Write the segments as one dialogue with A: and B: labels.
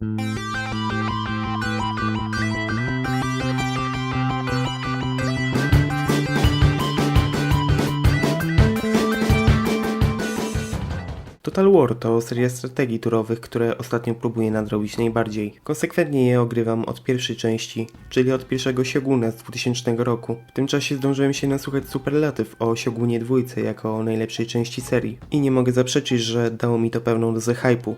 A: Total War to seria strategii turowych, które ostatnio próbuję nadrobić najbardziej. Konsekwentnie je ogrywam od pierwszej części, czyli od pierwszego Sioguna z 2000 roku. W tym czasie zdążyłem się nasłuchać superlatyw o Siogunie 2 jako o najlepszej części serii. I nie mogę zaprzeczyć, że dało mi to pewną dozę hype'u.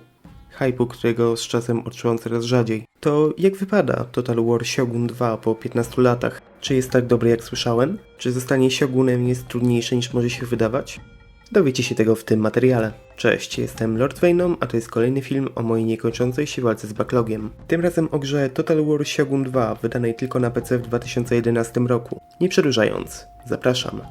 A: Hype'u, którego z czasem odczuwam coraz rzadziej. To jak wypada Total War Shogun 2 po 15 latach? Czy jest tak dobry jak słyszałem? Czy zostanie Siogunem jest trudniejsze niż może się wydawać? Dowiecie się tego w tym materiale. Cześć, jestem Lord Venom, a to jest kolejny film o mojej niekończącej się walce z backlogiem. Tym razem o grze Total War Shogun 2, wydanej tylko na PC w 2011 roku. Nie przedłużając, zapraszam.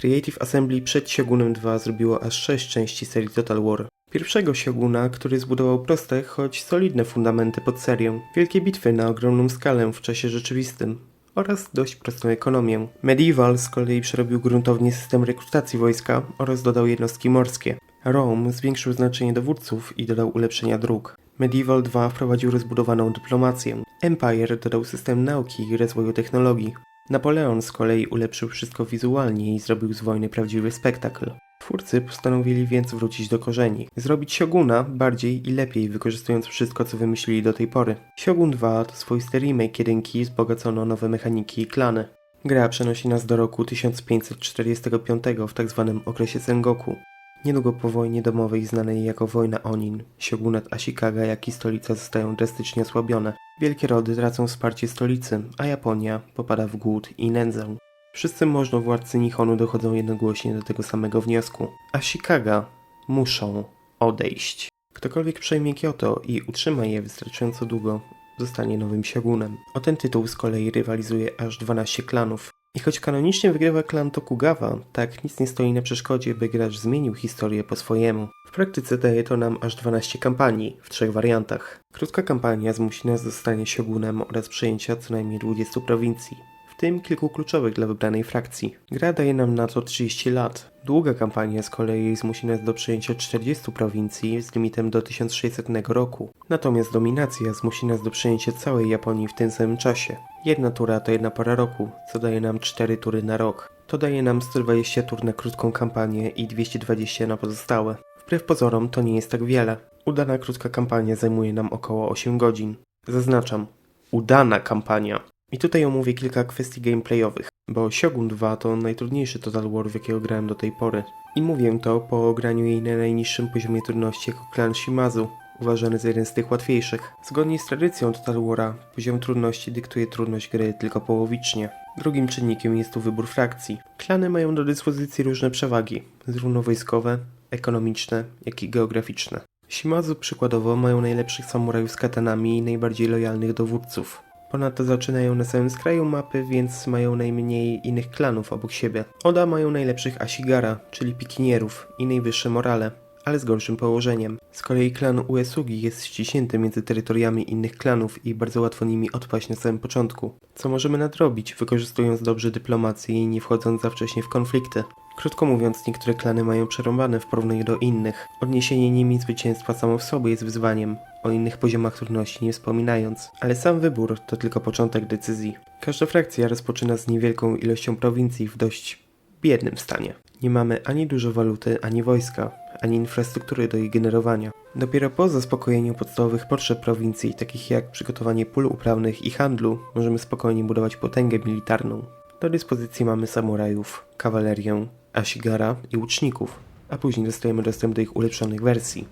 A: Creative Assembly przed Shogunem 2 zrobiło aż 6 części serii Total War. Pierwszego Sioguna, który zbudował proste, choć solidne fundamenty pod serię, wielkie bitwy na ogromną skalę w czasie rzeczywistym oraz dość prostą ekonomię. Medieval z kolei przerobił gruntownie system rekrutacji wojska oraz dodał jednostki morskie. Rome zwiększył znaczenie dowódców i dodał ulepszenia dróg. Medieval 2 wprowadził rozbudowaną dyplomację. Empire dodał system nauki i rozwoju technologii. Napoleon z kolei ulepszył wszystko wizualnie i zrobił z wojny prawdziwy spektakl. Twórcy postanowili więc wrócić do korzeni, zrobić Sioguna bardziej i lepiej, wykorzystując wszystko, co wymyślili do tej pory. Shogun 2 to swoisty remake jedynki, wzbogacono nowe mechaniki i klany. Gra przenosi nas do roku 1545 w tzw. okresie Sengoku. Niedługo po wojnie domowej znanej jako Wojna Onin, Shogunat Ashikaga jak i stolica zostają drastycznie osłabione. Wielkie rody tracą wsparcie stolicy, a Japonia popada w głód i nędzę. Wszyscy możnowładcy Nihonu dochodzą jednogłośnie do tego samego wniosku. Ashikaga muszą odejść. Ktokolwiek przejmie Kyoto i utrzyma je wystarczająco długo, zostanie nowym Siogunem. O ten tytuł z kolei rywalizuje aż 12 klanów. I choć kanonicznie wygrywa klan Tokugawa, tak nic nie stoi na przeszkodzie, by gracz zmienił historię po swojemu. W praktyce daje to nam aż 12 kampanii, w 3 wariantach. Krótka kampania zmusi nas do zostania Siogunem oraz przejęcia co najmniej 20 prowincji, w tym kilku kluczowych dla wybranej frakcji. Gra daje nam na to 30 lat. Długa kampania z kolei zmusi nas do przejęcia 40 prowincji z limitem do 1600 roku. Natomiast dominacja zmusi nas do przejęcia całej Japonii w tym samym czasie. Jedna tura to jedna pora roku, co daje nam 4 tury na rok. To daje nam 120 tur na krótką kampanię i 220 na pozostałe. Wbrew pozorom to nie jest tak wiele. Udana krótka kampania zajmuje nam około 8 godzin. Zaznaczam, udana kampania. I tutaj omówię kilka kwestii gameplayowych, bo Shogun 2 to najtrudniejszy Total War, w jakiego grałem do tej pory. I mówię to po ograniu jej na najniższym poziomie trudności jako klan Shimazu, uważany za jeden z tych łatwiejszych. Zgodnie z tradycją Total War'a, poziom trudności dyktuje trudność gry tylko połowicznie. Drugim czynnikiem jest tu wybór frakcji. Klany mają do dyspozycji różne przewagi, zarówno wojskowe, ekonomiczne, jak i geograficzne. Shimazu przykładowo mają najlepszych samurajów z katanami i najbardziej lojalnych dowódców. Ponadto zaczynają na samym skraju mapy, więc mają najmniej innych klanów obok siebie. Oda mają najlepszych Ashigara, czyli pikinierów i najwyższe morale, ale z gorszym położeniem. Z kolei klan Uesugi jest ściśnięty między terytoriami innych klanów i bardzo łatwo nimi odpaść na samym początku. Co możemy nadrobić, wykorzystując dobrze dyplomację i nie wchodząc za wcześnie w konflikty. Krótko mówiąc, niektóre klany mają przerąbane w porównaniu do innych. Odniesienie nimi zwycięstwa samo w sobie jest wyzwaniem, o innych poziomach trudności nie wspominając. Ale sam wybór to tylko początek decyzji. Każda frakcja rozpoczyna z niewielką ilością prowincji w dość biednym stanie. Nie mamy ani dużo waluty, ani wojska, ani infrastruktury do jej generowania. Dopiero po zaspokojeniu podstawowych potrzeb prowincji, takich jak przygotowanie pól uprawnych i handlu, możemy spokojnie budować potęgę militarną. Do dyspozycji mamy samurajów, kawalerię, ashigara i łuczników, a później dostajemy dostęp do ich ulepszonych wersji,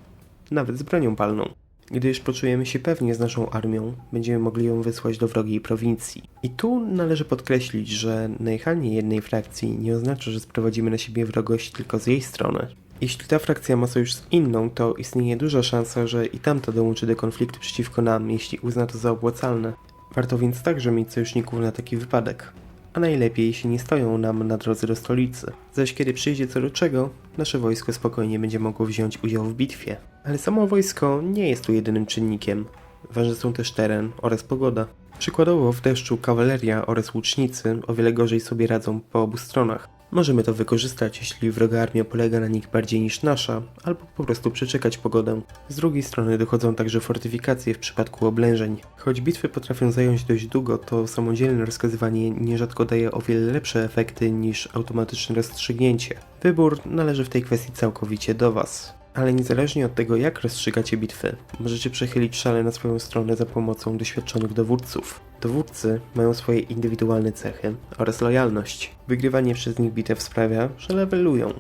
A: nawet z bronią palną. Gdy już poczujemy się pewnie z naszą armią, będziemy mogli ją wysłać do wrogiej prowincji. I tu należy podkreślić, że najechanie jednej frakcji nie oznacza, że sprowadzimy na siebie wrogość tylko z jej strony. Jeśli ta frakcja ma sojusz z inną, to istnieje duża szansa, że i tamta dołączy do konfliktu przeciwko nam, jeśli uzna to za opłacalne. Warto więc także mieć sojuszników na taki wypadek. A najlepiej, jeśli nie stoją nam na drodze do stolicy. Zaś kiedy przyjdzie co do czego, nasze wojsko spokojnie będzie mogło wziąć udział w bitwie. Ale samo wojsko nie jest tu jedynym czynnikiem. Ważne są też teren oraz pogoda. Przykładowo w deszczu kawaleria oraz łucznicy o wiele gorzej sobie radzą po obu stronach. Możemy to wykorzystać, jeśli wroga armia polega na nich bardziej niż nasza, albo po prostu przeczekać pogodę. Z drugiej strony dochodzą także fortyfikacje w przypadku oblężeń. Choć bitwy potrafią zająć dość długo, to samodzielne rozkazywanie nierzadko daje o wiele lepsze efekty niż automatyczne rozstrzygnięcie. Wybór należy w tej kwestii całkowicie do Was. Ale niezależnie od tego, jak rozstrzygacie bitwy, możecie przechylić szale na swoją stronę za pomocą doświadczonych dowódców. Dowódcy mają swoje indywidualne cechy oraz lojalność. Wygrywanie przez nich bitew sprawia, że levelują,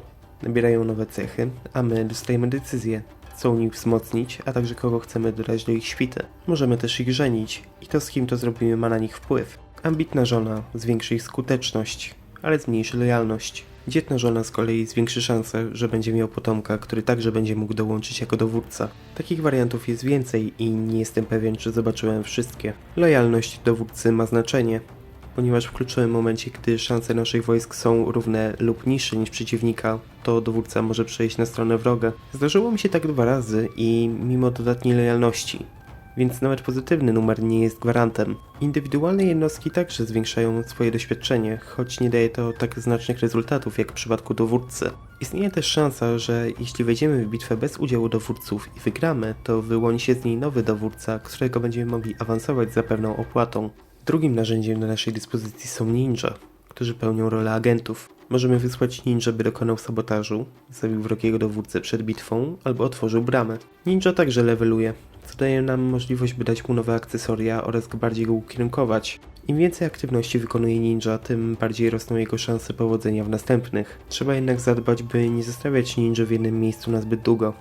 A: nabierają nowe cechy, a my dostajemy decyzję, co u nich wzmocnić, a także kogo chcemy dodać do ich świty. Możemy też ich żenić i to z kim to zrobimy ma na nich wpływ. Ambitna żona zwiększy ich skuteczność, ale zmniejszy lojalność. Dzietna żona z kolei zwiększy szansę, że będzie miał potomka, który także będzie mógł dołączyć jako dowódca. Takich wariantów jest więcej i nie jestem pewien, czy zobaczyłem wszystkie. Lojalność dowódcy ma znaczenie, ponieważ w kluczowym momencie, gdy szanse naszych wojsk są równe lub niższe niż przeciwnika, to dowódca może przejść na stronę wroga. Zdarzyło mi się tak 2 razy i mimo dodatniej lojalności. Więc nawet pozytywny numer nie jest gwarantem. Indywidualne jednostki także zwiększają swoje doświadczenie, choć nie daje to tak znacznych rezultatów jak w przypadku dowódcy. Istnieje też szansa, że jeśli wejdziemy w bitwę bez udziału dowódców i wygramy, to wyłoni się z niej nowy dowódca, którego będziemy mogli awansować za pewną opłatą. Drugim narzędziem na naszej dyspozycji są ninja, którzy pełnią rolę agentów. Możemy wysłać ninja, by dokonał sabotażu, zabił wrogiego dowódcę przed bitwą albo otworzył bramę. Ninja także leveluje, co daje nam możliwość, by dać mu nowe akcesoria oraz bardziej go ukierunkować. Im więcej aktywności wykonuje ninja, tym bardziej rosną jego szanse powodzenia w następnych. Trzeba jednak zadbać, by nie zostawiać ninja w jednym miejscu na zbyt długo.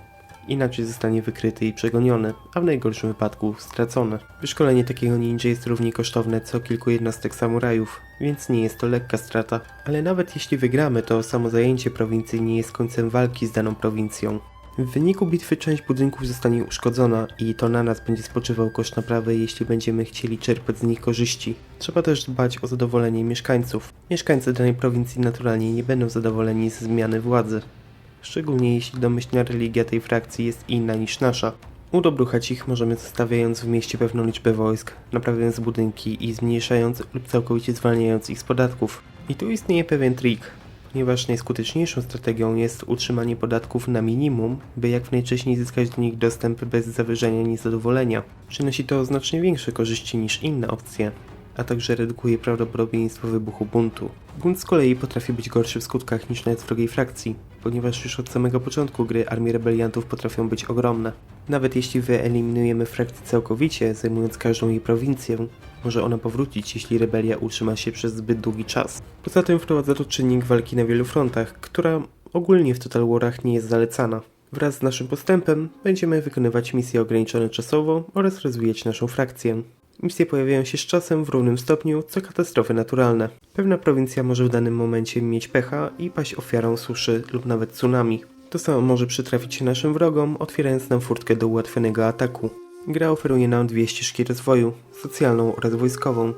A: Inaczej zostanie wykryty i przegoniony, a w najgorszym wypadku stracony. Wyszkolenie takiego ninja jest równie kosztowne co kilku jednostek samurajów, więc nie jest to lekka strata. Ale nawet jeśli wygramy, to samo zajęcie prowincji nie jest końcem walki z daną prowincją. W wyniku bitwy część budynków zostanie uszkodzona i to na nas będzie spoczywał koszt naprawy, jeśli będziemy chcieli czerpać z nich korzyści. Trzeba też dbać o zadowolenie mieszkańców. Mieszkańcy danej prowincji naturalnie nie będą zadowoleni ze zmiany władzy. Szczególnie jeśli domyślna religia tej frakcji jest inna niż nasza. Udobruchać ich możemy zostawiając w mieście pewną liczbę wojsk, naprawiając budynki i zmniejszając lub całkowicie zwalniając ich z podatków. I tu istnieje pewien trik, ponieważ najskuteczniejszą strategią jest utrzymanie podatków na minimum, by jak najwcześniej zyskać do nich dostęp bez zawyżenia niezadowolenia. Przynosi to znacznie większe korzyści niż inne opcje, a także redukuje prawdopodobieństwo wybuchu buntu. Bunt z kolei potrafi być gorszy w skutkach niż nawet wrogiej frakcji, ponieważ już od samego początku gry armie rebeliantów potrafią być ogromne. Nawet jeśli wyeliminujemy frakcję całkowicie, zajmując każdą jej prowincję, może ona powrócić, jeśli rebelia utrzyma się przez zbyt długi czas. Poza tym wprowadza to czynnik walki na wielu frontach, która ogólnie w Total Warach nie jest zalecana. Wraz z naszym postępem będziemy wykonywać misje ograniczone czasowo oraz rozwijać naszą frakcję. Misje pojawiają się z czasem w równym stopniu co katastrofy naturalne. Pewna prowincja może w danym momencie mieć pecha i paść ofiarą suszy lub nawet tsunami. To samo może przytrafić się naszym wrogom, otwierając nam furtkę do ułatwionego ataku. Gra oferuje nam 2 ścieżki rozwoju, socjalną oraz wojskową.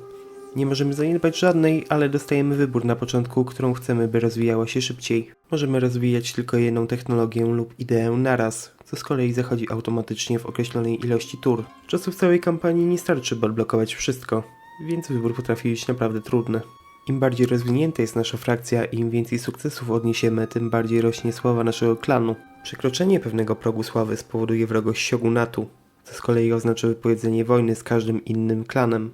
A: Nie możemy zaniedbać żadnej, ale dostajemy wybór na początku, którą chcemy, by rozwijała się szybciej. Możemy rozwijać tylko jedną technologię lub ideę naraz, co z kolei zachodzi automatycznie w określonej ilości tur. Czasu w całej kampanii nie starczy, by odblokować wszystko, więc wybór potrafi być naprawdę trudny. Im bardziej rozwinięta jest nasza frakcja i im więcej sukcesów odniesiemy, tym bardziej rośnie sława naszego klanu. Przekroczenie pewnego progu sławy spowoduje wrogość shogunatu, co z kolei oznacza wypowiedzenie wojny z każdym innym klanem.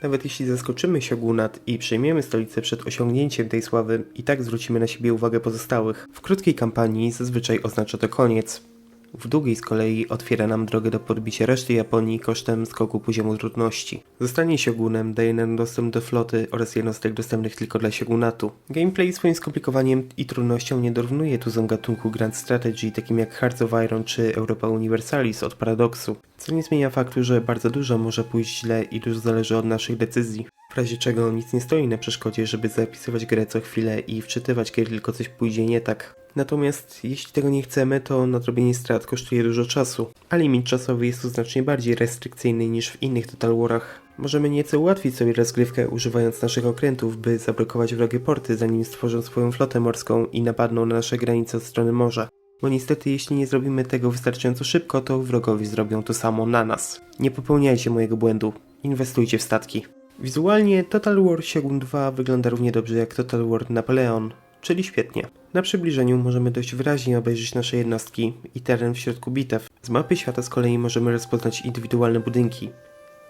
A: Nawet jeśli zaskoczymy shogunat i przejmiemy stolicę przed osiągnięciem tej sławy, i tak zwrócimy na siebie uwagę pozostałych. W krótkiej kampanii zazwyczaj oznacza to koniec. W długiej z kolei otwiera nam drogę do podbicia reszty Japonii kosztem skoku poziomu trudności. Zostanie shogunem daje nam dostęp do floty oraz jednostek dostępnych tylko dla shogunatu. Gameplay swoim skomplikowaniem i trudnością nie dorównuje tuzom gatunku Grand Strategy, takim jak Hearts of Iron czy Europa Universalis od Paradoxu, co nie zmienia faktu, że bardzo dużo może pójść źle i dużo zależy od naszych decyzji. W razie czego nic nie stoi na przeszkodzie, żeby zapisywać grę co chwilę i wczytywać, kiedy tylko coś pójdzie nie tak. Natomiast jeśli tego nie chcemy, to nadrobienie strat kosztuje dużo czasu, a limit czasowy jest tu znacznie bardziej restrykcyjny niż w innych Total Warach. Możemy nieco ułatwić sobie rozgrywkę używając naszych okrętów, by zablokować wrogie porty, zanim stworzą swoją flotę morską i napadną na nasze granice od strony morza. Bo niestety jeśli nie zrobimy tego wystarczająco szybko, to wrogowie zrobią to samo na nas. Nie popełniajcie mojego błędu. Inwestujcie w statki. Wizualnie Total War Shogun 2 wygląda równie dobrze jak Total War Napoleon, czyli świetnie. Na przybliżeniu możemy dość wyraźnie obejrzeć nasze jednostki i teren w środku bitew. Z mapy świata z kolei możemy rozpoznać indywidualne budynki.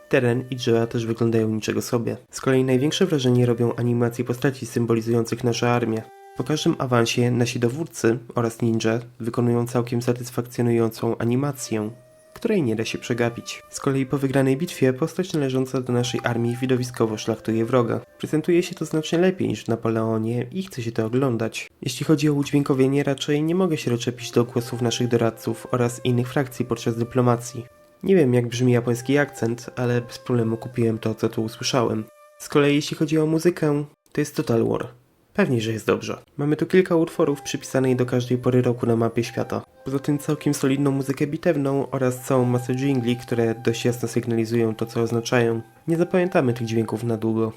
A: Teren i drzewa też wyglądają niczego sobie. Z kolei największe wrażenie robią animacje postaci symbolizujących nasze armię. Po każdym awansie nasi dowódcy oraz ninja wykonują całkiem satysfakcjonującą animację, której nie da się przegapić. Z kolei po wygranej bitwie postać należąca do naszej armii widowiskowo szlachtuje wroga. Prezentuje się to znacznie lepiej niż w Napoleonie i chce się to oglądać. Jeśli chodzi o udźwiękowienie, raczej nie mogę się doczepić do głosów naszych doradców oraz innych frakcji podczas dyplomacji. Nie wiem jak brzmi japoński akcent, ale bez problemu kupiłem to, co tu usłyszałem. Z kolei jeśli chodzi o muzykę, to jest Total War. Pewnie, że jest dobrze. Mamy tu kilka utworów przypisanych do każdej pory roku na mapie świata. Poza tym całkiem solidną muzykę bitewną oraz całą masę jingli, które dość jasno sygnalizują to, co oznaczają. Nie zapamiętamy tych dźwięków na długo,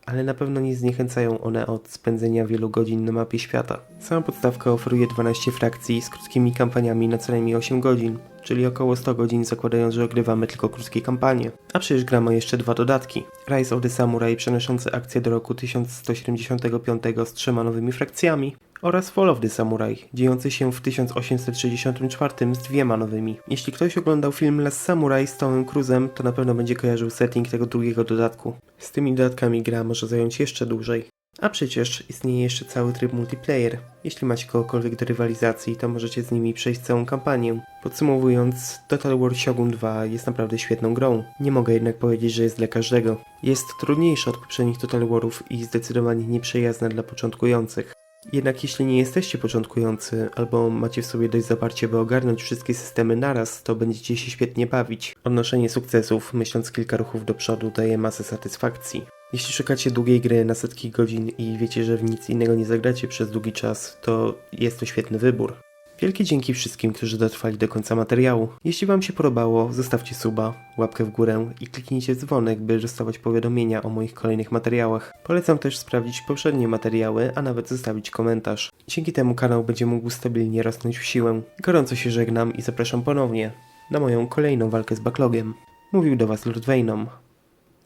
A: ale na pewno nie zniechęcają one od spędzenia wielu godzin na mapie świata. Sama podstawka oferuje 12 frakcji z krótkimi kampaniami na co najmniej 8 godzin, czyli około 100 godzin, zakładając, że ogrywamy tylko krótkie kampanie. A przecież gra ma jeszcze 2 dodatki. Rise of the Samurai przenoszący akcję do roku 1175 z 3 nowymi frakcjami oraz Fall of the Samurai, dziejący się w 1864 z 2 nowymi. Jeśli ktoś oglądał film Last Samurai z Tomem Cruise'em, to na pewno będzie kojarzył setting tego drugiego dodatku. Z tymi dodatkami gra może zająć jeszcze dłużej. A przecież istnieje jeszcze cały tryb multiplayer. Jeśli macie kogokolwiek do rywalizacji, to możecie z nimi przejść całą kampanię. Podsumowując, Total War Shogun 2 jest naprawdę świetną grą. Nie mogę jednak powiedzieć, że jest dla każdego. Jest trudniejsza od poprzednich Total Warów i zdecydowanie nieprzyjazna dla początkujących. Jednak jeśli nie jesteście początkujący, albo macie w sobie dość zaparcie, by ogarnąć wszystkie systemy naraz, to będziecie się świetnie bawić. Odnoszenie sukcesów, myśląc kilka ruchów do przodu, daje masę satysfakcji. Jeśli szukacie długiej gry na setki godzin i wiecie, że w nic innego nie zagracie przez długi czas, to jest to świetny wybór. Wielkie dzięki wszystkim, którzy dotrwali do końca materiału. Jeśli Wam się podobało, zostawcie suba, łapkę w górę i kliknijcie dzwonek, by dostawać powiadomienia o moich kolejnych materiałach. Polecam też sprawdzić poprzednie materiały, a nawet zostawić komentarz. Dzięki temu kanał będzie mógł stabilnie rosnąć w siłę. Gorąco się żegnam i zapraszam ponownie na moją kolejną walkę z backlogiem. Mówił do Was Lord Venom.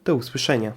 A: Do usłyszenia.